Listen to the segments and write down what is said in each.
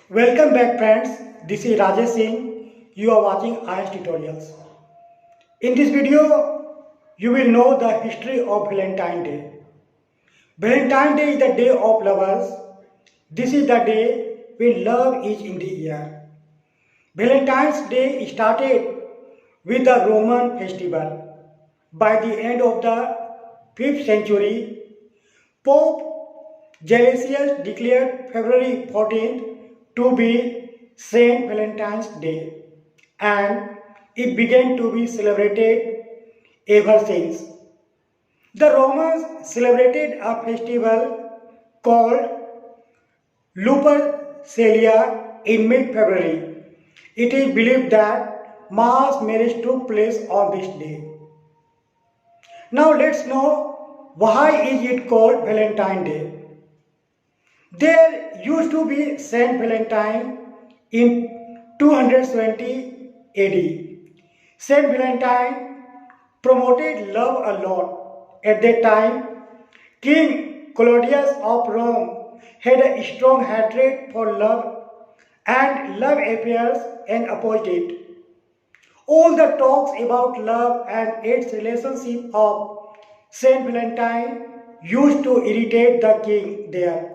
Welcome back friends, this is Rajesh Singh. You are watching IS Tutorials. In this video, you will know the history of Valentine's Day. Valentine's Day is the day of lovers. This is the day when love is in the air. Valentine's Day started with the Roman festival. By the end of the 5th century, Pope Gelasius declared February 14th to be Saint Valentine's Day, and it began to be celebrated ever since. The Romans celebrated a festival called Lupercalia in mid-February. It is believed that mass marriage took place on this day. Now let's know why is it called Valentine's Day. There used to be Saint Valentine in 270 AD. Saint Valentine promoted love a lot. At that time, King Claudius of Rome had a strong hatred for love and love affairs and opposed it. All the talks about love and its relationship of Saint Valentine used to irritate the king there.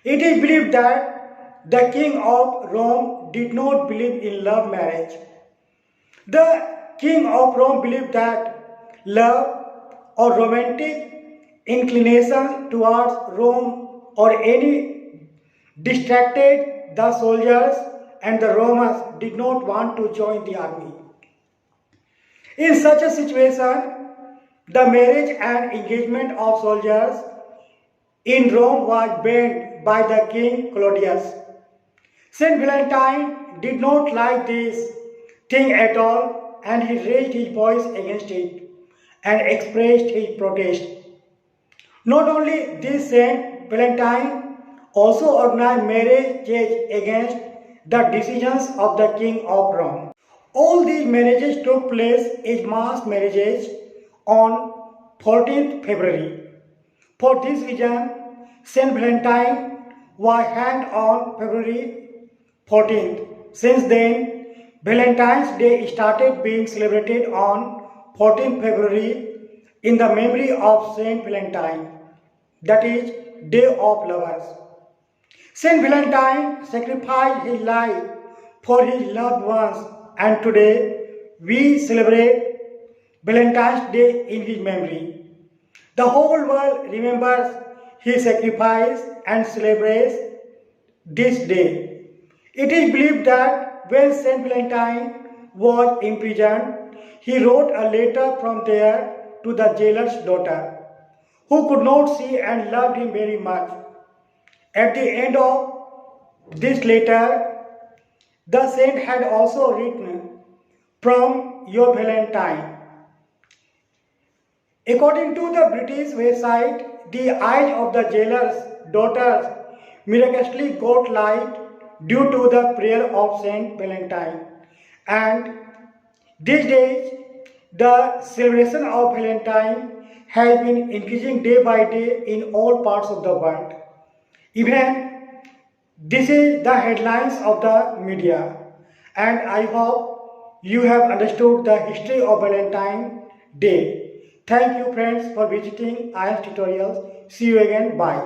It is believed that the king of Rome did not believe in love marriage. The king of Rome believed that love or romantic inclination towards Rome or any distracted the soldiers, and the Romans did not want to join the army. In such a situation, the marriage and engagement of soldiers in Rome was banned by the king Claudius. Saint Valentine did not like this thing at all, and he raised his voice against it and expressed his protest. Not only this, Saint Valentine also organized marriages against the decisions of the king of Rome. All these marriages took place as mass marriages on 14th February. For this reason, Saint Valentine was hanged on February 14th. Since then, Valentine's Day started being celebrated on 14th February in the memory of Saint Valentine, that is, Day of Lovers. Saint Valentine sacrificed his life for his loved ones, and today we celebrate Valentine's Day in his memory. The whole world remembers his sacrifice and celebrates this day. It is believed that when Saint Valentine was imprisoned, he wrote a letter from there to the jailer's daughter, who could not see and loved him very much. At the end of this letter, the saint had also written, "From your Valentine." According to the British website, the eyes of the jailer's daughters miraculously got light due to the prayer of Saint Valentine. And these days, the celebration of Valentine has been increasing day by day in all parts of the world. Even this is the headlines of the media, and I hope you have understood the history of Valentine's Day. Thank you friends for visiting IS Tutorials. See you again. Bye.